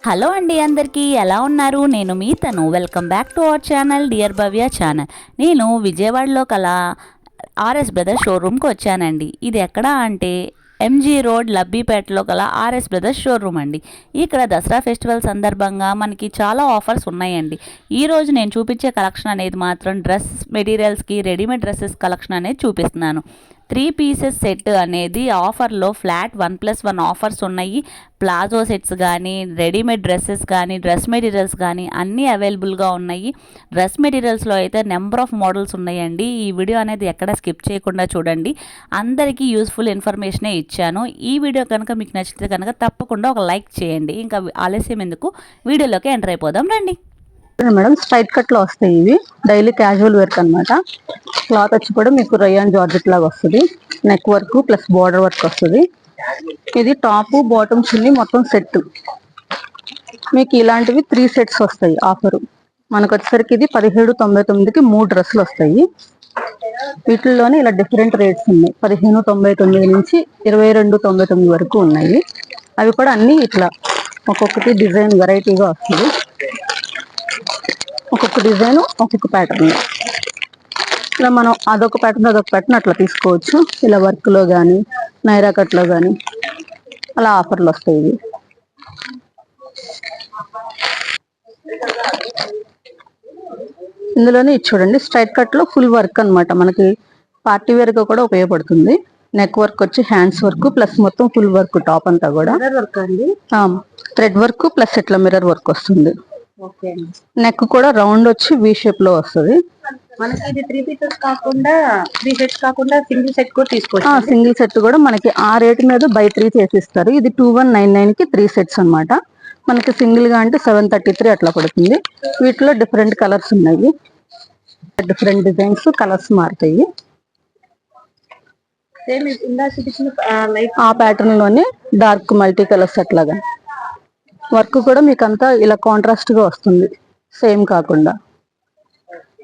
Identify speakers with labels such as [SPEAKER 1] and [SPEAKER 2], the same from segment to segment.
[SPEAKER 1] Hello అండి, అందరికీ ఎలా ఉన్నారు? నేను మీ తను. Welcome back to our channel dear Bhavya channel. నేను విజయవాడలో కల ఆర్ఎస్ బ్రదర్స్ షోరూమ్కి వచ్చానండి. ఇది ఎక్కడ అంటే ఎంజీ రోడ్ లబ్బీపేటలో గల ఆర్ఎస్ బ్రదర్స్ షోరూమ్ అండి. ఇక్కడ దసరా ఫెస్టివల్ సందర్భంగా మనకి చాలా ఆఫర్స్ ఉన్నాయండి. ఈరోజు నేను చూపించే కలెక్షన్ అనేది మాత్రం డ్రెస్ మెటీరియల్స్కి రెడీమేడ్ డ్రెస్సెస్ కలెక్షన్ అనేది చూపిస్తున్నాను. 3 పీసెస్ సెట్ అనేది ఆఫర్లో ఫ్లాట్ 1+1 ఆఫర్స్ ఉన్నాయి. ప్లాజో సెట్స్ కానీ, రెడీమేడ్ డ్రెస్సెస్ కానీ, డ్రెస్ మెటీరియల్స్ కానీ అన్నీ అవైలబుల్గా ఉన్నాయి. డ్రెస్ మెటీరియల్స్లో అయితే నెంబర్ ఆఫ్ మోడల్స్ ఉన్నాయండి. ఈ వీడియో అనేది ఎక్కడ స్కిప్ చేయకుండా చూడండి. అందరికీ యూస్ఫుల్ ఇన్ఫర్మేషనే ఇచ్చాను. ఈ వీడియో కనుక మీకు నచ్చితే కనుక తప్పకుండా ఒక లైక్ చేయండి. ఇంకా ఆలస్యం ఎందుకు, వీడియోలోకి ఎంటర్ అయిపోదాం రండి.
[SPEAKER 2] మేడం స్ట్రైట్ కట్ లో వస్తాయి. ఇవి డైలీ క్యాజువల్ వర్క్ అనమాట. క్లాత్ వచ్చి కూడా మీకు రయాన్ జార్జెట్ లాగా వస్తుంది. Neck work plus border work వస్తుంది. ఇది టాప్ బాటమ్ చున్నీ మొత్తం సెట్. మీకు ఇలాంటివి 3 సెట్స్ వస్తాయి ఆఫర్. మనకు వచ్చేసరికి ఇది 1799కి 3 డ్రెస్సులు వస్తాయి. వీటిల్లోనే ఇలా డిఫరెంట్ రేట్స్ ఉన్నాయి. 1599 నుంచి 2299 వరకు ఉన్నాయి. అవి కూడా అన్ని ఇట్లా ఒక్కొక్కటి డిజైన్ వెరైటీగా వస్తుంది. ఒక్కొక్క డిజైన్ ఒక్కొక్క ప్యాటర్న్. ఇలా మనం అదొక ప్యాటర్న్ అట్లా తీసుకోవచ్చు. ఇలా వర్క్లో కానీ నైరా కట్లో కానీ అలా ఆఫర్లు వస్తాయి. ఇవి ఇందులోనే ఇది చూడండి, స్ట్రైట్ కట్లో ఫుల్ వర్క్ అనమాట. మనకి పార్టీ వేర్గా కూడా ఉపయోగపడుతుంది. నెక్ వర్క్ వచ్చి హ్యాండ్స్ వర్క్ ప్లస్ మొత్తం ఫుల్ వర్క్. టాప్ అంతా కూడా థ్రెడ్ వర్క్ ప్లస్ ఇట్లా మిర్రర్ వర్క్ వస్తుంది. నెక్ కూడా రౌండ్ వచ్చి వి షేప్ లో వస్తుంది.
[SPEAKER 3] మనకి ఇది 3 పీసెస్ కాకుండా 3 సెట్స్ కాకుండా సింగిల్ సెట్ కూడా తీసుకోవచ్చు.
[SPEAKER 2] సింగిల్ సెట్ కూడా మనకి ఆ రేట్ మీద బై 3 చేసిస్తారు. ఇది 2199 కి 3 సెట్స్ అనమాట. మనకి సింగిల్ గా అంటే 733 అట్లా పడుతుంది. వీటిలో డిఫరెంట్ కలర్స్ ఉన్నాయి. డిఫరెంట్ డిజైన్స్ కలర్స్ మారుతాయి. ఆ ప్యాటర్న్ లోనే డార్క్ మల్టీ కలర్స్ అట్లాగా వర్క్ కూడా మీకు అంతా ఇలా కాంట్రాస్ట్ గా వస్తుంది, సేమ్ కాకుండా.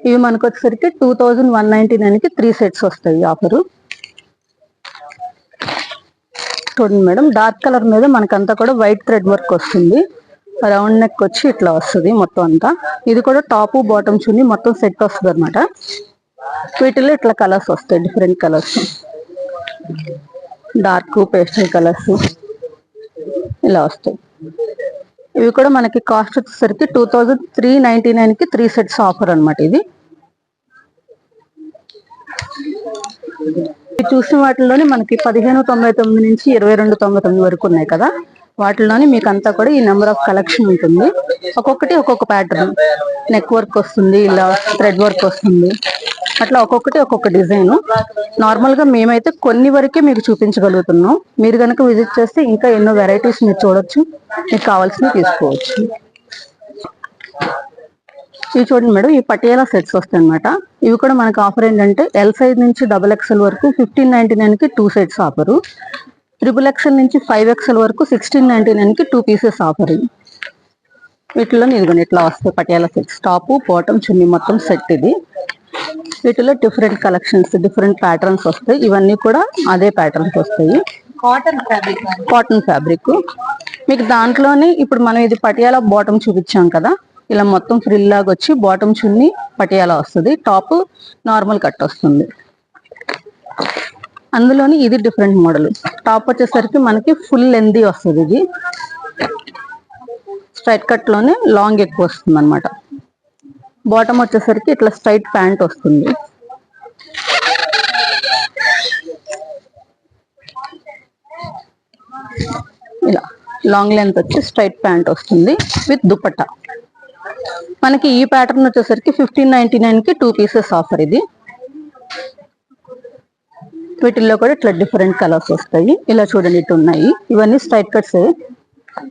[SPEAKER 2] ఇవి మనకు వచ్చేసరికి 2199 కి 3 సెట్స్ వస్తాయి ఆఫరు. చూడండి మేడం, డార్క్ కలర్ మీద మనకంతా కూడా వైట్ థ్రెడ్ వర్క్ వస్తుంది. రౌండ్ నెక్ వచ్చి ఇట్లా వస్తుంది మొత్తం అంతా. ఇది కూడా టాప్ బాటమ్ చున్నీ మొత్తం సెట్ వస్తుంది అనమాట. వీటిలో ఇట్లా కలర్స్ వస్తాయి, different colours, dark pastel colours ఇలా వస్తాయి. ఇవి కూడా మనకి కాస్ట్ వచ్చేసరికి 2399 కి 3 సెట్స్ ఆఫర్ అనమాట. ఇది చూసిన వాటిలోనే మనకి 1599 నుంచి 2299 వరకు ఉన్నాయి కదా. వాటిలోనే మీకు అంతా కూడా ఈ నెంబర్ ఆఫ్ కలెక్షన్ ఉంటుంది. ఒక్కొక్కటి ఒక్కొక్క ప్యాటర్న్. నెక్ వర్క్ వస్తుంది, ఇలా థ్రెడ్ వర్క్ వస్తుంది, అట్లా ఒక్కొక్కటి ఒక్కొక్క డిజైన్. నార్మల్ గా మేమైతే కొన్ని వరకే మీకు చూపించగలుగుతున్నాం. మీరు కనుక విజిట్ చేస్తే ఇంకా ఎన్నో వెరైటీస్ మీరు చూడొచ్చు, మీకు కావాల్సినవి తీసుకోవచ్చు. ఇవి చూడండి మేడం, ఈ పటియాలా సెట్స్ వస్తాయి అనమాట. ఇవి కూడా మనకి ఆఫర్ ఏంటంటే ఎల్ సైజ్ నుంచి XXL వరకు 1599 కి 2 సెట్స్ ఆఫరు. XXL నుంచి 5XL వరకు 1699 కి 2 పీసెస్ ఆఫర్. వీటిలో ఇదిగోండి ఇట్లా వస్తాయి పటియాలా సెట్స్. టాప్ బాటమ్ చున్నీ మొత్తం సెట్. ఇది వీటిలో డిఫరెంట్ కలెక్షన్స్, డిఫరెంట్ ప్యాటర్న్స్ వస్తాయి. ఇవన్నీ కూడా అదే ప్యాటర్న్స్ వస్తాయి. కాటన్ ఫ్యాబ్రిక్ మీకు దాంట్లోనే. ఇప్పుడు మనం ఇది పటియాలా బాటమ్ చూపించాం కదా, ఇలా మొత్తం ఫ్రిల్ లాగా వచ్చి బాటమ్ చున్నీ పటియాలా వస్తుంది. టాప్ నార్మల్ కట్ వస్తుంది. అందులోని ఇది డిఫరెంట్ మోడల్. టాప్ వచ్చేసరికి మనకి ఫుల్ లెంతీ వస్తుంది. ఇది స్ట్రైట్ కట్ లోనే లాంగ్ ఎక్కువ వస్తుంది అనమాట. బాటమ్ వచ్చేసరికి ఇట్లా స్ట్రైట్ ప్యాంట్ వస్తుంది. ఇలా లాంగ్ లెంత్ వచ్చి స్ట్రైట్ ప్యాంట్ వస్తుంది విత్ దుపట్టా. మనకి ఈ ప్యాటర్న్ వచ్చేసరికి 1599 కి 2 పీసెస్ ఆఫర్. ఇది వీటిల్లో కూడా ఇట్లా డిఫరెంట్ కలర్స్ వస్తాయి. ఇలా చూడండి ఇటు ఉన్నాయి. ఇవన్నీ స్ట్రైట్ కట్స్.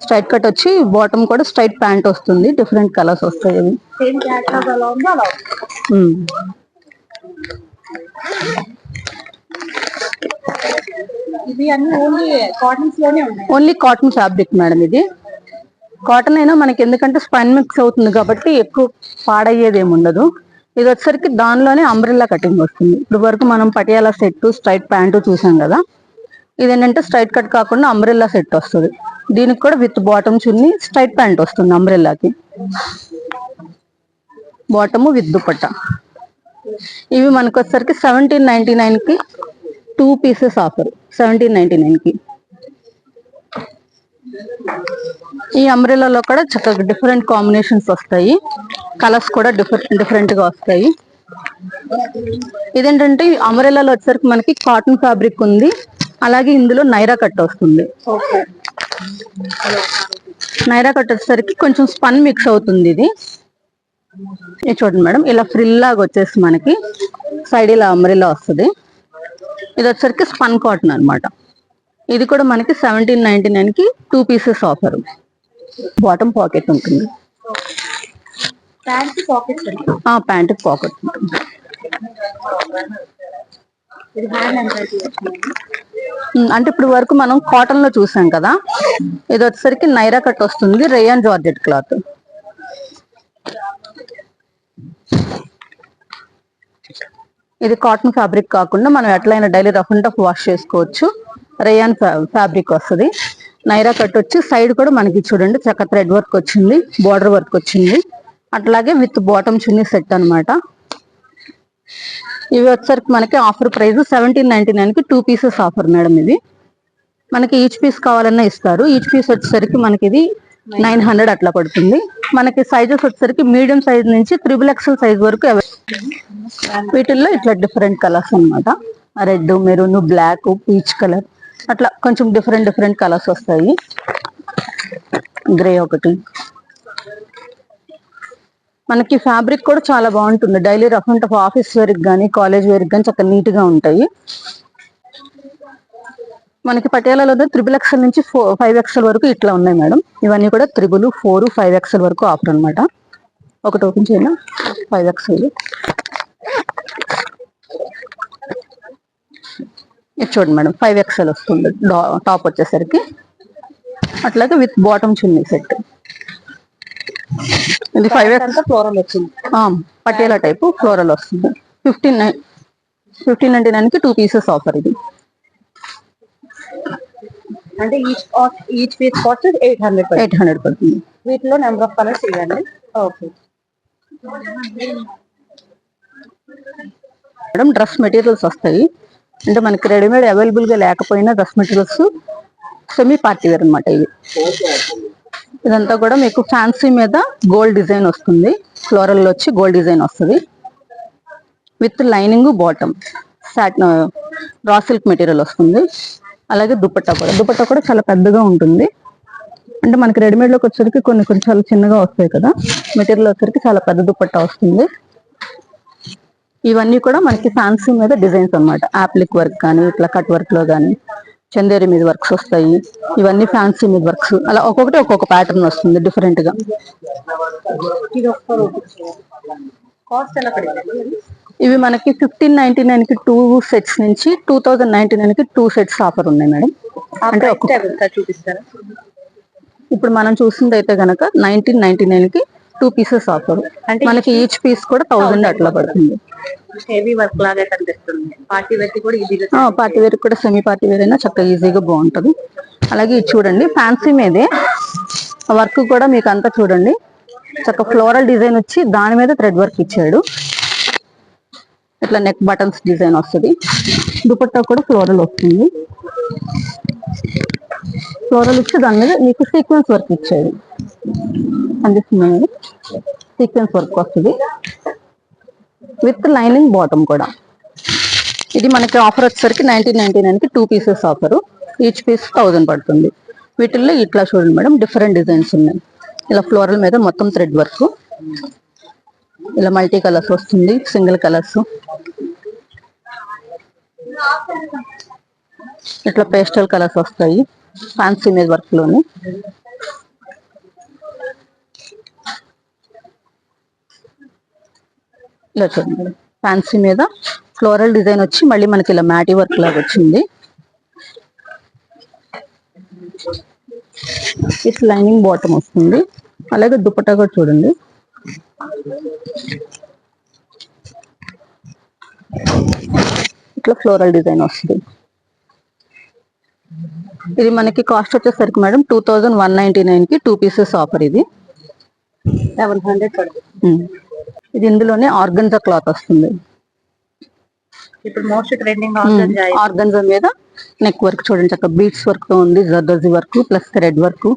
[SPEAKER 2] స్ట్రైట్ కట్ వచ్చి బాటమ్ కూడా స్ట్రైట్ ప్యాంట్ వస్తుంది. డిఫరెంట్ కలర్స్ వస్తాయి. Only cotton fabric madam. ఇది కాటన్ అయినా మనకి ఎందుకంటే స్పైన్ మిక్స్ అవుతుంది కాబట్టి ఎక్కువ పాడయ్యేది ఏమి ఉండదు. ఇది వచ్చేసరికి దానిలోనే అంబ్రెల్లా కటింగ్ వస్తుంది. ఇప్పుడు వరకు మనం పటియాలా సెట్ స్ట్రైట్ ప్యాంటు చూసాం కదా, ఇదేంటంటే స్ట్రైట్ కట్ కాకుండా అంబ్రెల్లా సెట్ వస్తుంది. దీనికి కూడా with bottom chunni straight pant వస్తుంది అంబ్రెల్లాకి, బాటమ్ విత్ దుపట్టా. ఇవి మనకు వచ్చేసరికి 1799 కి 2 పీసెస్ ఆఫర్. 1799 కి. ఈ అంబ్రెల్లాలో కూడా చక్కగా డిఫరెంట్ కాంబినేషన్స్ వస్తాయి, కలర్స్ కూడా డిఫరెంట్ గా వస్తాయి. ఇదేంటంటే అంబ్రెల్లాలో వచ్చేసరికి మనకి కాటన్ ఫ్యాబ్రిక్ ఉంది, అలాగే ఇందులో నైరా కట్ వస్తుంది. నైరా కట్ వచ్చేసరికి కొంచెం స్పన్ మిక్స్ అవుతుంది. ఇది చూడండి మేడం, ఇలా ఫ్రిల్ లాగా వచ్చేసి మనకి సైడ్ ఇలా అంబ్రెల్లా వస్తుంది. ఇది వచ్చేసరికి స్పన్ కాటన్ అన్నమాట. ఇది కూడా మనకి 1799 కి 2 పీసెస్ ఆఫర్. బాటమ్ పాకెట్ ఉంటుంది, ప్యాంట్ పాకెట్ ఉంటుంది. అంటే ఇప్పుడు వరకు మనం కాటన్ లో చూసాం కదా, ఇది వచ్చేసరికి నైరా కట్ వస్తుంది, రేయాన్ జార్జెట్ క్లాత్. ఇది కాటన్ ఫ్యాబ్రిక్ కాకుండా మనం ఎట్లయినా daily rough and tough wash చేసుకోవచ్చు. రేయాన్ ఫ్యాబ్రిక్ వస్తుంది. నైరా కట్ వచ్చి సైడ్ కూడా మనకి చూడండి చక్క థ్రెడ్ వర్క్ వచ్చింది, బార్డర్ వర్క్ వచ్చింది, అట్లాగే విత్ బాటమ్ చున్నీ సెట్ అన్నమాట. ఇవి వచ్చేసరికి మనకి ఆఫర్ ప్రైస్ 1799 కి 2 పీసెస్ ఆఫర్ మేడం. ఇది మనకి ఈచ్ పీస్ కావాలన్నా ఇస్తారు. ఈచ్ పీస్ వచ్చేసరికి మనకి ఇది 900 అట్లా పడుతుంది. మనకి సైజెస్ వచ్చేసరికి మీడియం సైజ్ నుంచి 3XL సైజ్ వరకు. వీటిల్లో ఇట్లా డిఫరెంట్ కలర్స్ అన్నమాట, red, maroon, black, peach colour, అట్లా కొంచెం డిఫరెంట్ కలర్స్ వస్తాయి. గ్రే ఒకటి. మనకి ఫ్యాబ్రిక్ కూడా చాలా బాగుంటుంది, daily rough and tough office wear కానీ కాలేజ్ వేర్ కానీ చక్కగా నీట్ గా ఉంటాయి. మనకి పటియాలలో 3XL నుంచి 5XL వరకు ఇట్లా ఉన్నాయి మేడం. ఇవన్నీ కూడా 3, 4, 5XL వరకు ఆఫర్ అన్నమాట. ఒకటి ఓపెన్ చేయనా, 5XL. ఇది చూడండి మేడం, 5XL వస్తుంది టాప్ వచ్చేసరికి, అట్లాగే విత్ బాటమ్ చున్నీ సెట్. ఇది 5X ఫ్లోరల్ వచ్చింది, పటియాలా టైపు ఫ్లోరల్ వస్తుంది. 1599 కి 2 పీసెస్ ఆఫర్. ఇది
[SPEAKER 3] అంటే ఈచ్ పీస్ కాస్ట్ 800
[SPEAKER 2] పడుతుంది.
[SPEAKER 3] వీటిలో నెంబర్ ఆఫ్ కలర్స్ ఇవ్వండి. ఓకే
[SPEAKER 2] మేడం, డ్రెస్ మెటీరియల్స్ వస్తాయి. అంటే మనకి రెడీమేడ్ అవైలబుల్ గా లేకపోయినా dress materials semi party wear అనమాట. ఇవి ఇదంతా కూడా మీకు ఫ్యాన్సీ మీద గోల్డ్ డిజైన్ వస్తుంది, ఫ్లోరల్ వచ్చి గోల్డ్ డిజైన్ వస్తుంది, with lining bottom satin raw silk material వస్తుంది. అలాగే దుపట్టా కూడా చాలా పెద్దగా ఉంటుంది. అంటే మనకి రెడీమేడ్ లోకి వచ్చేసరికి కొన్ని చాలా చిన్నగా వస్తాయి కదా, మెటీరియల్ వచ్చేసరికి చాలా పెద్ద దుపట్టా వస్తుంది. ఇవన్నీ కూడా మనకి ఫ్యాన్సీ మీద డిజైన్స్ అన్నమాట. యాప్లిక్ వర్క్ కానీ ఇట్లా కట్ వర్క్ లో కానీ చందేరి మీద వర్క్స్ వస్తాయి. ఇవన్నీ ఫ్యాన్సీ మీద వర్క్స్, అలా ఒక్కొక్కటి ఒక్కొక్క ప్యాటర్న్ వస్తుంది డిఫరెంట్ గా. ఇవి మనకి 1599 కి 2 సెట్స్ నుంచి 2099 కి 2 సెట్స్ ఆఫర్ ఉన్నాయి మేడం. అంటే
[SPEAKER 3] చూపిస్తారా?
[SPEAKER 2] ఇప్పుడు మనం చూసింది అయితే గనక 1999 కి 2 పీసెస్ ఆఫర్. అంటే మనకి ఈచ్ పీస్ కూడా 1000 అట్లా పడుతుంది.
[SPEAKER 3] హెవీ వర్క్ లాగా కనిపిస్తుంది. పార్టీ వేర్ కూడా ఈజీగా,
[SPEAKER 2] పార్టీ వేర్ కూడా సెమీ పార్టీ వేర్ అయినా చక్కగా ఈజీగా బాగుంటది. అలాగే ఇది చూడండి, ఫ్యాన్సీ మీదే వర్క్ కూడా మీకు అంతా చూడండి చక్కగా ఫ్లోరల్ డిజైన్ వచ్చి దాని మీద థ్రెడ్ వర్క్ ఇచ్చాడు. ఇట్లా నెక్ బటన్స్ డిజైన్ వస్తుంది. దుపట్టా కూడా ఫ్లోరల్ వస్తుంది. ఫ్లోరల్ ఇచ్చి దాని మీద మీకు సీక్వెన్స్ వర్క్ ఇచ్చాడు, అందిస్తుంది. సీక్వెన్స్ వర్క్ వస్తుంది విత్ లైనింగ్ బాటమ్ కూడా. ఇది మనకి ఆఫర్ వచ్చేసరికి 1999 కి 2 పీసెస్ ఆఫర్. ఈచ్ పీస్ 1000 పడుతుంది. వీటిల్లో ఇట్లా చూడండి మేడం, డిఫరెంట్ డిజైన్స్ ఉన్నాయి. ఇలా ఫ్లోరల్ మీద మొత్తం థ్రెడ్ వర్క్, ఇలా మల్టీ కలర్స్ వస్తుంది, సింగిల్ కలర్స్, ఇట్లా పేస్టల్ కలర్స్ వస్తాయి ఫ్యాన్సీ మీద వర్క్ లోని. ఇలా చూడండి, ఫ్యాన్సీ మీద ఫ్లోరల్ డిజైన్ వచ్చి మళ్ళీ మనకి ఇలా మ్యాటీ వర్క్ లాగా వచ్చింది. ఇట్స్ లైనింగ్ బాటమ్ వస్తుంది. అలాగే దుపట్టా కూడా చూడండి, ఇట్లా ఫ్లోరల్ డిజైన్ వస్తుంది. ఇది మనకి కాస్ట్ వచ్చేసరికి మేడం 2199 కి 2 పీసెస్ ఆఫర్ ఇది.
[SPEAKER 3] 700 పడుతుంది.
[SPEAKER 2] ఇది ఇందులోనే ఆర్గన్జా క్లాత్ వస్తుంది.
[SPEAKER 3] ఇప్పుడు మోస్ట్ ట్రెండింగ్
[SPEAKER 2] ఆర్గన్జా మీద నెక్ వర్క్ చూడండి, చక్కగా బీట్స్ వర్క్ తో ఉంది, zardozi work plus thread work.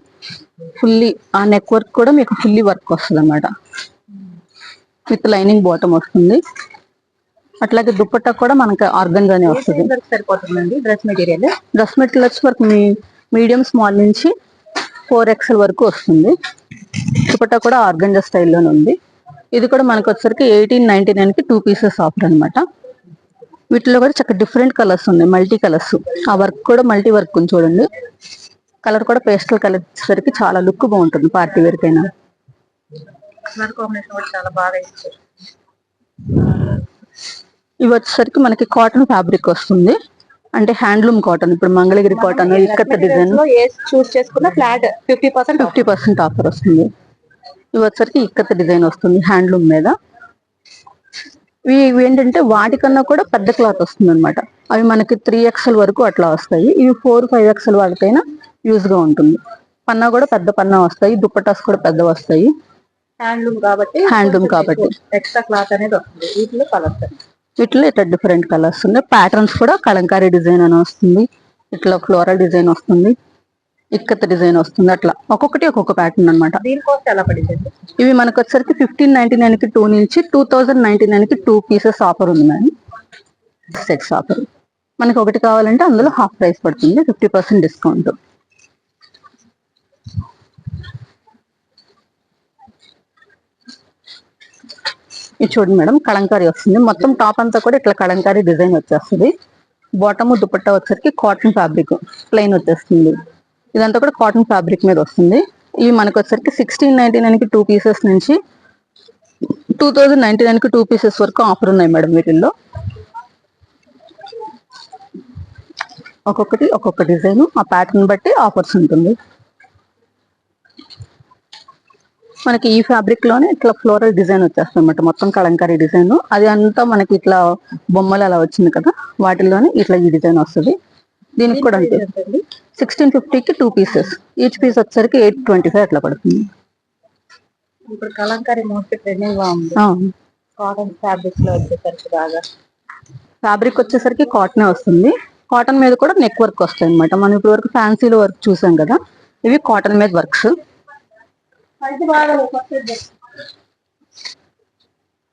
[SPEAKER 2] Fully ఆ నెక్ వర్క్ కూడా మీకు ఫుల్లీ వర్క్ వస్తుంది అన్నమాట. విత్ లైనింగ్ బాటమ్ వస్తుంది. అట్లాగే దుపట్టా కూడా మనకి ఆర్గన్జానే వస్తుంది.
[SPEAKER 3] సరిపోతుందండి డ్రెస్ మెటీరియల్.
[SPEAKER 2] డ్రెస్ మెటీరియల్ వచ్చి వరకు మీడియం స్మాల్ నుంచి 4XL వరకు వస్తుంది. దుపట్టా కూడా ఆర్గన్జా స్టైల్లోనే ఉంది. ఇది కూడా మనకు వచ్చేసరికి 1899 కి 2 పీసెస్ ఆఫర్ అనమాట. వీటిలో కూడా చక్కగా డిఫరెంట్ కలర్స్ ఉన్నాయి, మల్టీ కలర్స్. ఆ వర్క్ కూడా మల్టీ వర్క్ ఉంది చూడండి. కలర్ కూడా పేస్టల్ కలర్ వచ్చేసరికి చాలా లుక్ బాగుంటుంది పార్టీ వేర్ కైనా.
[SPEAKER 3] కలర్ కాంబినేషన్ కూడా చాలా బాగా ఇచ్చారు.
[SPEAKER 2] ఇవి వచ్చేసరికి మనకి కాటన్ ఫ్యాబ్రిక్ వస్తుంది, అంటే హ్యాండ్లూమ్ కాటన్. ఇప్పుడు మంగళగిరి కాటన్, ఇక్కత డిజైన్
[SPEAKER 3] చూస్ చేసుకున్న ఫ్లాట్
[SPEAKER 2] 50% ఆఫర్ వస్తుంది. ఇవి వచ్చేసరికి ఇక్కత డిజైన్ వస్తుంది హ్యాండ్లూమ్ మీద. ఇవి ఏంటంటే వాటికన్నా కూడా పెద్ద క్లాత్ వస్తుంది అనమాట. అవి మనకి 3XL వరకు అట్లా వస్తాయి. ఇవి 4-5XL వాళ్ళకైనా యూజ్ గా ఉంటుంది. పన్నా కూడా పెద్ద పన్నా వస్తాయి, దుప్పటాస్ కూడా పెద్ద వస్తాయి.
[SPEAKER 3] హ్యాండ్లూమ్ కాబట్టి ఎక్స్ట్రా క్లాత్ అనేది వస్తుంది. వీటిలో
[SPEAKER 2] ఇట్లా డిఫరెంట్ కలర్స్ ఉన్నాయి. ప్యాటర్న్స్ కూడా కలంకారీ డిజైన్ అని వస్తుంది, ఇట్లా ఫ్లోరల్ డిజైన్ వస్తుంది, ఇక్కత డిజైన్ వస్తుంది. అట్లా ఒక్కొక్కటి ఒక్కొక్క ప్యాటర్న్ అనమాట.
[SPEAKER 3] దీని కాస్ట్ ఎలా పడింది?
[SPEAKER 2] ఇవి మనకు వచ్చరికి 1599 కి 2 నుంచి 2099 కి 2 పీసెస్ ఆఫర్ ఉంది మేడం. సెట్స్ ఆఫర్ మనకి ఒకటి కావాలంటే అందులో హాఫ్ ప్రైస్ పడుతుంది, 50% డిస్కౌంట్. ఇది చూడండి మేడం, కలంకారీ వస్తుంది. మొత్తం టాప్ అంతా కూడా ఇట్లా కలంకారీ డిజైన్ వచ్చేస్తుంది. బాటమ్ దుపట్టా వచ్చరికి కాటన్ ఫ్యాబ్రిక్ ప్లెయిన్ వచ్చేస్తుంది. ఇదంతా కూడా కాటన్ ఫ్యాబ్రిక్ మీద వస్తుంది. ఇవి మనకు వచ్చరికి 1699 కి 2 పీసెస్ నుంచి 2099 కి 2 పీసెస్ వరకు ఆఫర్ ఉన్నాయి మేడం. వీటిల్లో ఒక్కొక్కటి ఒక్కొక్క డిజైన్, ఆ ప్యాటర్న్ బట్టి ఆఫర్స్ ఉంటుంది. మనకి ఈ ఫ్యాబ్రిక్ లోనే ఇట్లా ఫ్లోరల్ డిజైన్ వచ్చేస్తుంది అనమాట, మొత్తం కలంకారీ డిజైన్. అది అంతా మనకి ఇట్లా బొమ్మలు అలా వచ్చింది కదా, వాటిల్లోనే ఇట్లా ఈ డిజైన్ వస్తుంది. దీనికి కూడా అంతే 1650 కి 2 పీసెస్. ఈచ్ పీస్ వచ్చేసరికి 825 అట్లా పడుతుంది.
[SPEAKER 3] ఇప్పుడు కలంకారీ మోస్ట్ ట్రెండింగ్ గా ఉంది. కాటన్ ఫ్యాబ్రిక్ లో వచ్చేసరికి బాగా
[SPEAKER 2] ఫ్యాబ్రిక్ వచ్చేసరికి కాటన్ వస్తుంది. కాటన్ మీద కూడా నెక్ వర్క్ వస్తాయి అనమాట. మనం ఇప్పుడు వరకు ఫ్యాన్సీలో వర్క్ చూసాం కదా, ఇవి కాటన్ మీద వర్క్స్.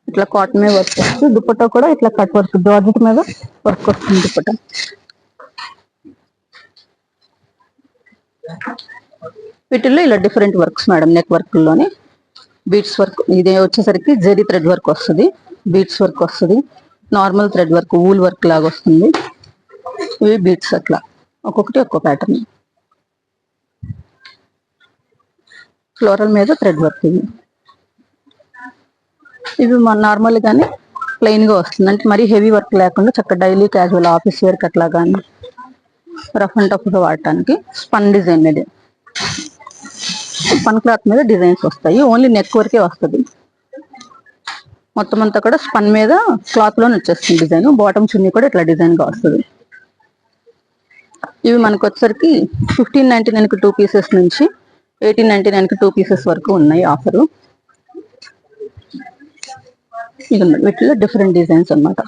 [SPEAKER 2] ఇట్లా కాటన్ మీద వర్క్ వస్తుంది. దుపట్టా కూడా ఇట్లా కట్ వర్క్ జార్జెట్ మీద వర్క్ వస్తుంది దుపట్టా. వీటిల్లో ఇలా different works madam. Neck work లోనే బీట్స్ వర్క్, ఇది వచ్చేసరికి జరీ థ్రెడ్ వర్క్ వస్తుంది, బీట్స్ వర్క్ వస్తుంది, normal thread work, wool work లాగా వస్తుంది. ఇవి బీట్స్ అట్లా ఒక్కొక్కటి ఒక్కో ప్యాటర్న్. ఫ్లోరల్ మీద థ్రెడ్ వర్క్. ఇవి నార్మల్ గానే ప్లెయిన్ గా వస్తుంది, అంటే మరీ హెవీ వర్క్ లేకుండా చక్కగా డైలీ క్యాజువల్ ఆఫీస్ వేర్ అట్లా కానీ రఫ్ అండ్ టఫ్ గా వాడటానికి. స్పన్ డిజైన్ మీద, స్పన్ క్లాత్ మీద డిజైన్స్ వస్తాయి. ఓన్లీ నెక్ వరకే వస్తుంది. మొత్తం అంతా కూడా స్పన్ మీద క్లాత్ లోనే వచ్చేస్తుంది డిజైన్. బాటమ్ చున్నీ కూడా ఇట్లా డిజైన్ గా వస్తుంది. ఇవి మనకు వచ్చేసరికి 1599 కి 2 పీసెస్ నుంచి 1899 కి 2 పీసెస్ వరకు ఉన్నాయి ఆఫరు. వీటిలో డిఫరెంట్ డిజైన్స్ అన్నమాట.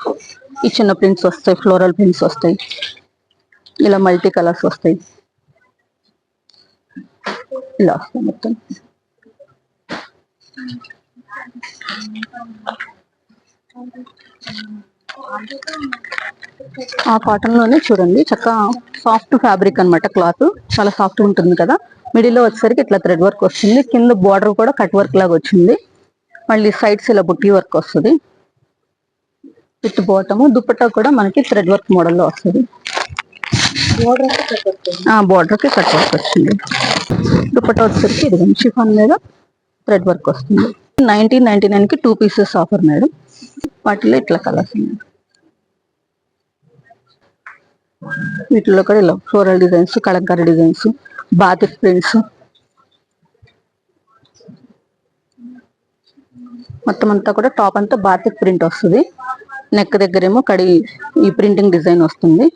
[SPEAKER 2] ఈ చిన్న ప్రింట్స్ వస్తాయి, ఫ్లోరల్ ప్రింట్స్ వస్తాయి, ఇలా మల్టీ కలర్స్ వస్తాయి, ఇలా వస్తాయి మొత్తం. ఆ కాటన్ లోనే చూడండి చక్కగా సాఫ్ట్ ఫ్యాబ్రిక్ అన్నమాట. క్లాత్ చాలా సాఫ్ట్ ఉంటుంది కదా. మిడిల్ లో వచ్చేసరికి ఇట్లా థ్రెడ్ వర్క్ వస్తుంది, కింద బార్డర్ కూడా కట్ వర్క్ లాగా వచ్చింది. మళ్ళీ సైడ్స్ ఇలా బుట్టి వర్క్ వస్తుంది విత్ బాటమ్. దుపట్టా కూడా మనకి థ్రెడ్ వర్క్ మోడల్ లో వస్తుంది. బార్డర్ కి కట్ వర్క్ వస్తుంది. దుపట్టా వచ్చేసరికి ఇది షిఫాన్ మీద థ్రెడ్ వర్క్ వస్తుంది. 1999 కి 2 పీసెస్ ఆఫర్ మేడం. వాటిలో ఇట్లా కలర్స్ ఉన్నాయి. వీటిలో కూడా ఇలా floral designs, Kalamkari designs, batik prints, మొత్తం అంతా కూడా టాప్ అంతా బాతిక్ ప్రింట్ వస్తుంది. నెక్ దగ్గరేమో కడి ఈ ప్రింటింగ్ డిజైన్ వస్తుంది.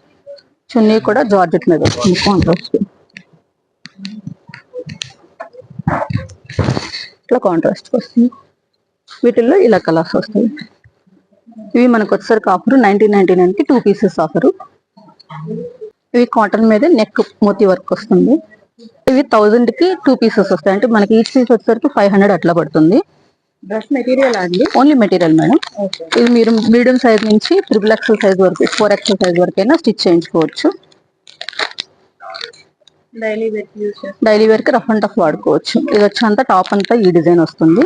[SPEAKER 2] చున్నీ కూడా జార్జెట్ మీద వస్తుంది కాంట్రాస్ట్. ఇట్లా కాంట్రాస్ట్ వస్తుంది. వీటిల్లో ఇలా కలర్స్ వస్తాయి. ఇవి మనకు వచ్చేసరికి ఆఫర్ 1999 కి 2 పీసెస్ ఆఫరు. ఇవి కాటన్ మీద నెక్ మోతీ వర్క్ వస్తుంది. ఇవి 1000 కి 2 పీసెస్ వస్తాయి. అంటే మనకి ఈచ్ పీస్ వచ్చేసరికి 500 అట్లా పడుతుంది.
[SPEAKER 3] డ్రెస్ మెటీరియల్ అండి?
[SPEAKER 2] Only material madam. ఇది మీరు మీడియం సైజ్ నుంచి XXL సైజ్ వరకు 4XL సైజ్ వరకు అయినా స్టిచ్ చేయించుకోవచ్చు. డైలీ వేర్ కి రఫ్ అండ్ టఫ్ వాడుకోవచ్చు. ఇది వచ్చేంత టాప్ అంతా ఈ డిజైన్ వస్తుంది.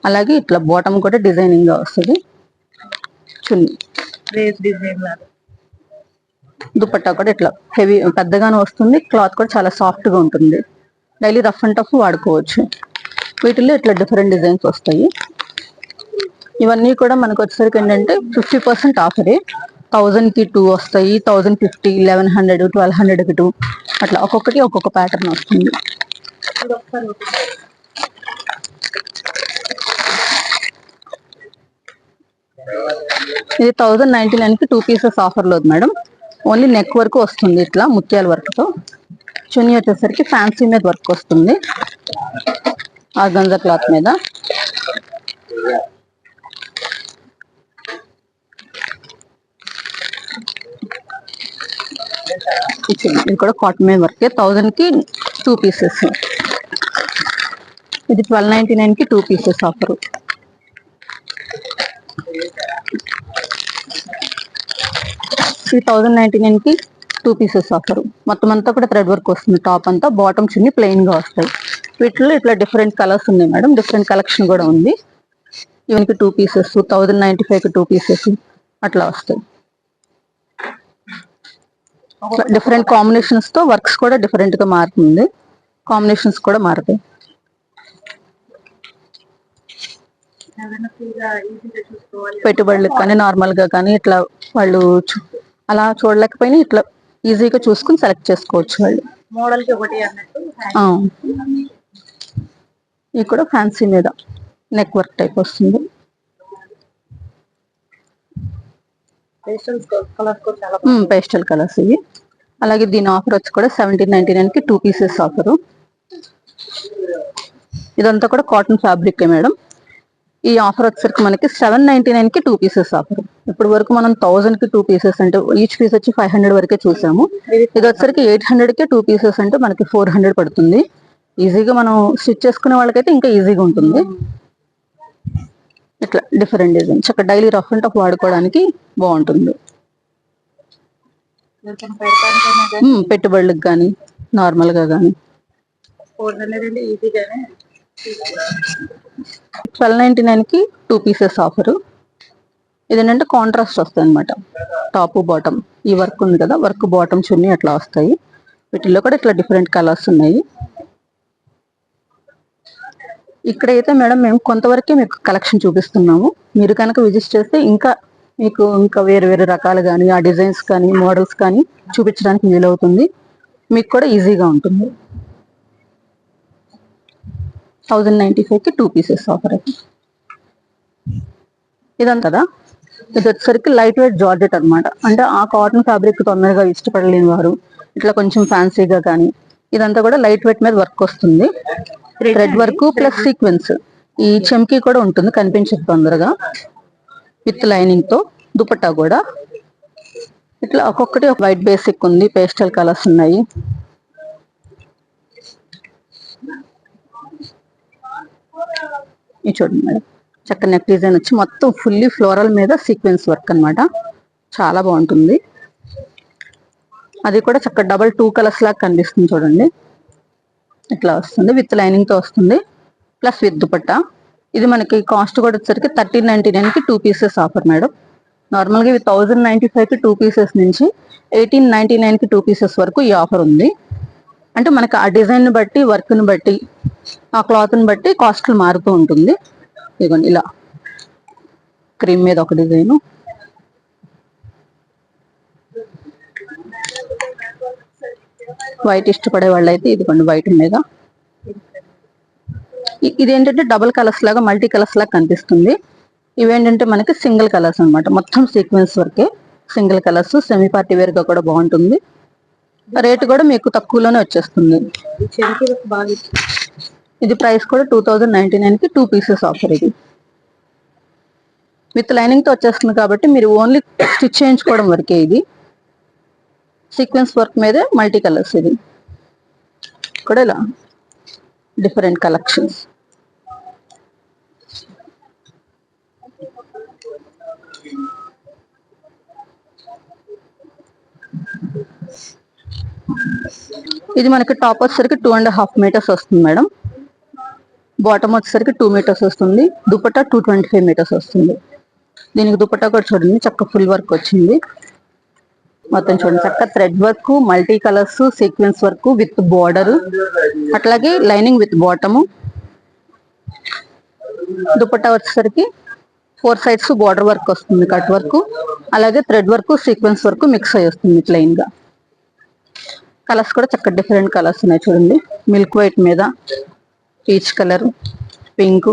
[SPEAKER 2] అలాగే ఇట్లా బాటమ్ కూడా డిజైనింగ్ గా వస్తుంది. చున్నీ దుపట్టా కూడా ఇట్లా హెవీ పెద్దగానే వస్తుంది. క్లాత్ కూడా చాలా సాఫ్ట్ గా ఉంటుంది. డైలీ రఫ్ అండ్ టఫ్ వాడుకోవచ్చు. వీటిల్లో ఇట్లా డిఫరెంట్ డిజైన్స్ వస్తాయి. ఇవన్నీ కూడా మనకు వచ్చేసరికి ఏంటంటే 50% ఆఫరే. 1000 కి 2 వస్తాయి, 1050, 1100, 1200 కి 2 అట్లా ఒక్కొక్కటి ఒక్కొక్క ప్యాటర్న్ వస్తుంది. ఇది 1099 కి 2 పీసెస్ ఆఫర్ లో మేడం. ఓన్లీ నెక్ వరకు వస్తుంది ఇట్లా ముత్యాల వర్క్ తో. చున్నీ వచ్చేసరికి ఫ్యాన్సీ మీద వర్క్ వస్తుంది ఆర్గంజా క్లాత్ మీద. ఇది కూడా కాటన్ మీద వర్క్. 1000 కి 2 పీసెస్. ఇది 1299 కి 2 పీసెస్ ఆఫర్. ఇది 1099 కి 2 పీసెస్ ఆఫర్. మొత్తం అంతా కూడా థ్రెడ్ వర్క్ వస్తుంది. టాప్ అంతా, బాటమ్ చున్నీ ప్లెయిన్ గా వస్తాయి. వీటిలో ఇట్లా డిఫరెంట్ కలర్స్ ఉన్నాయి మేడం. డిఫరెంట్ కలెక్షన్ కూడా ఉంది. ఇవన్నీ 2 పీసెస్, 1095 కి 2 పీసెస్ అట్లా వస్తాయి. డిఫరెంట్ కాంబినేషన్స్ తో వర్క్స్ కూడా డిఫరెంట్ గా మారుతుంది. కాంబినేషన్స్ కూడా మారుతాయి. పెట్టుబడులకు కానీ నార్మల్ గా కానీ ఇట్లా వాళ్ళు అలా చూడలేకపోయినా ఇట్లా ఈజీగా చూసుకుని సెలెక్ట్ చేసుకోవచ్చు వాళ్ళు.
[SPEAKER 3] మోడల్ కి ఒకటి అన్నట్టు.
[SPEAKER 2] ఇది కూడా ఫ్యాన్సీ మీద నెక్ వర్క్ టైప్ వస్తుంది. పేస్టల్ కలర్స్ ఇవి. అలాగే దీని ఆఫర్ వచ్చి కూడా 1799 కి 2 పీసెస్ ఆఫరు. ఇదంతా కూడా కాటన్ ఫ్యాబ్రిక్ మేడం. ఈ ఆఫర్ వచ్చేసరికి మనకి 799 కి 2 పీసెస్ ఆఫర్. ఇప్పుడు వరకు మనం 1000 కి 2 పీసెస్ అంటే ఈచ్ పీస్ వచ్చి 500 వరకే చూసాము. ఇది వచ్చేసరికి 800 కి 2 పీసెస్ అంటే మనకి 400 పడుతుంది. ఈజీగా మనం స్టిచ్ చేసుకునే వాళ్ళకైతే ఇంకా ఈజీగా ఉంటుంది. ఇట్లా డిఫరెంట్ డిజైన్ చక్కగా డైలీ రఫ్ అండ్ టఫ్ వాడుకోవడానికి బాగుంటుంది. పెట్టుబడులకు కానీ నార్మల్ గా కానీ. 1299 కి 2 పీసెస్ ఆఫరు. ఇదేంటంటే కాంట్రాస్ట్ వస్తాయి అనమాట. టాప్ బాటమ్ ఈ వర్క్ ఉంది కదా, వర్క్ బాటమ్ చున్నీ అట్లా వస్తాయి. వీటిల్లో కూడా ఇట్లా డిఫరెంట్ కలర్స్ ఉన్నాయి. ఇక్కడైతే మేడం మేము కొంతవరకే మీకు కలెక్షన్ చూపిస్తున్నాము. మీరు కనుక విజిట్ చేస్తే మీకు ఇంకా వేరు వేరు రకాలు కానీ ఆ డిజైన్స్ కానీ మోడల్స్ కానీ చూపించడానికి వీలవుతుంది. మీకు కూడా ఈజీగా ఉంటుంది. 1095 కి 2 పీసెస్ ఆఫర్. ఇదంతా కదా, ఇది వచ్చేసరికి లైట్ వెయిట్ జార్జెట్ అనమాట. అంటే ఆ కాటన్ ఫ్యాబ్రిక్ తొందరగా ఇష్టపడలేని వారు ఇట్లా కొంచెం ఫ్యాన్సీగా కానీ ఇదంతా కూడా లైట్ వెయిట్ మీద వర్క్ వస్తుంది. Thread work plus sequence. ఈ చెంకీ కూడా ఉంటుంది, కనిపించదు తొందరగా. విత్ లైనింగ్ తో దుపట్టా కూడా ఇట్లా ఒక్కొక్కటి ఒక వైట్ బేసిక్ ఉంది. పేస్టల్ కలర్స్ ఉన్నాయి. ఇది చూడండి మేడం, చక్కని నెక్ డిజైన్ వచ్చి మొత్తం ఫుల్లీ ఫ్లోరల్ మీద సీక్వెన్స్ వర్క్ అన్నమాట. చాలా బాగుంటుంది. అది కూడా చక్కగా డబల్ 2 కలర్స్ లాగా కనిపిస్తుంది చూడండి. ఇట్లా వస్తుంది, విత్ లైనింగ్ తో వస్తుంది, ప్లస్ విత్ దుపట్టా. ఇది మనకి కాస్ట్ కూడా వచ్చేసరికి 1399 కి 2 పీసెస్ ఆఫర్ మేడం. నార్మల్గా ఇవి 1095 కి 2 పీసెస్ నుంచి 1899 కి 2 పీసెస్ వరకు ఈ ఆఫర్ ఉంది. అంటే మనకి ఆ డిజైన్ బట్టి, వర్క్ ని బట్టి, ఆ క్లాత్ ని బట్టి కాస్ట్లు మారుతూ ఉంటుంది. ఇదిగోండి ఇలా క్రీమ్ మీద ఒక డిజైన్, వైట్ ఇష్టపడే వాళ్ళు అయితే ఇదిగోండి వైట్ మీద. ఇదేంటంటే డబుల్ కలర్స్ లాగా, మల్టీ కలర్స్ లాగా కనిపిస్తుంది. ఇవేంటంటే మనకి సింగిల్ కలర్స్ అన్నమాట. మొత్తం సీక్వెన్స్ వర్కే, single colours semi party wear గా కూడా బాగుంటుంది. రేట్ కూడా మీకు తక్కువలోనే వచ్చేస్తుంది.
[SPEAKER 3] చెంకి వర్క్ బాగా ఇచ్చారు.
[SPEAKER 2] ఇది ప్రైస్ కూడా 2099 కి 2 పీసెస్ ఆఫర్. ఇది విత్ లైనింగ్ తో వచ్చేస్తుంది కాబట్టి మీరు ఓన్లీ స్టిచ్ చేయించుకోవడం వరకే. ఇది సీక్వెన్స్ వర్క్ మీదే మల్టీ కలర్స్. ఇది కూడా ఇలా డిఫరెంట్ కలెక్షన్స్. ఇది మనకి టాప్ వచ్చేసరికి 2.5 మీటర్స్ వస్తుంది మేడం. బాటమ్ వచ్చేసరికి 2 మీటర్స్ వస్తుంది. దుపట్టా 225 మీటర్స్ వస్తుంది. దీనికి దుపట్టా కూడా చూడండి చక్క ఫుల్ వర్క్ వచ్చింది. మొత్తం చూడండి చక్క thread work, multi colours, sequence work with border, అట్లాగే లైనింగ్ విత్ బాటము. దుపట్టా వచ్చేసరికి 4 సైడ్స్ బార్డర్ వర్క్ వస్తుంది, కట్ వర్క్, అలాగే thread work, sequence work mix అయ్యి వస్తుంది ప్లెయిన్ గా. కలర్స్ కూడా చక్కగా డిఫరెంట్ కలర్స్ ఉన్నాయి చూడండి. మిల్క్ వైట్ మీద పీచ్ కలర్, పింక్.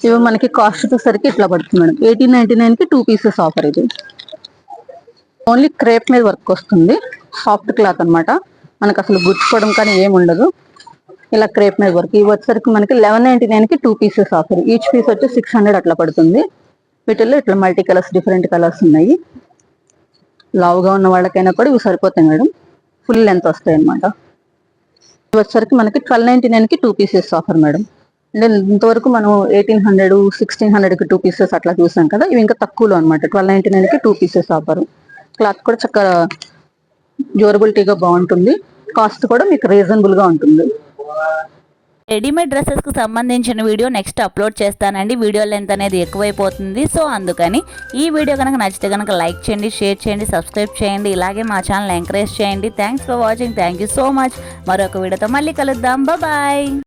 [SPEAKER 2] ఇవి మనకి కాస్ట్ వచ్చేసరికి ఇట్లా పడుతుంది మేడం. 1899 కి 2 పీసెస్ ఆఫర్. ఇది ఓన్లీ క్రేప్ మీద వర్క్ వస్తుంది. సాఫ్ట్ క్లాత్ అన్నమాట. మనకు అసలు గుచ్చుకోవడం కానీ ఏమి ఉండదు. ఇలా క్రేప్ మీద వర్క్. ఇవి వచ్చేసరికి మనకి 1199 కి 2 పీసెస్ ఆఫర్. ఈచ్ పీస్ వచ్చి 600 అట్లా పడుతుంది. వీటిల్లో ఇట్లా మల్టీ కలర్స్, డిఫరెంట్ కలర్స్ ఉన్నాయి. లావుగా ఉన్న వాళ్ళకైనా కూడా ఇవి సరిపోతాయి మేడం. ఫుల్ లెంత్ వస్తాయి అన్నమాట. ఇవి వచ్చేసరికి మనకి 1299 కి 2 పీసెస్ ఆఫర్ మేడం. అంటే ఇంతవరకు మనం 1800, 1600 కి 2 పీసెస్ అట్లా చూసాం కదా. ఇవి ఇంకా తక్కువలో అనమాట. 1299 కి 2 పీసెస్ ఆఫర్. క్లాత్ కూడా చక్కగా డ్యూరబిలిటీగా బాగుంటుంది. కాస్ట్ కూడా మీకు రీజనబుల్ గా ఉంటుంది.
[SPEAKER 1] రెడీమేడ్ డ్రెస్సెస్కి సంబంధించిన వీడియో నెక్స్ట్ అప్లోడ్ చేస్తానండి. వీడియో లెంత్ అనేది ఎక్కువైపోతుంది. సో అందుకని ఈ వీడియో కనుక నచ్చితే కనుక లైక్ చేయండి, షేర్ చేయండి, సబ్స్క్రైబ్ చేయండి. ఇలాగే మా ఛానల్ ఎంకరేజ్ చేయండి. Thanks for watching. Thank you so much. మరొక వీడియోతో మళ్ళీ కలుద్దాం. బాయ్.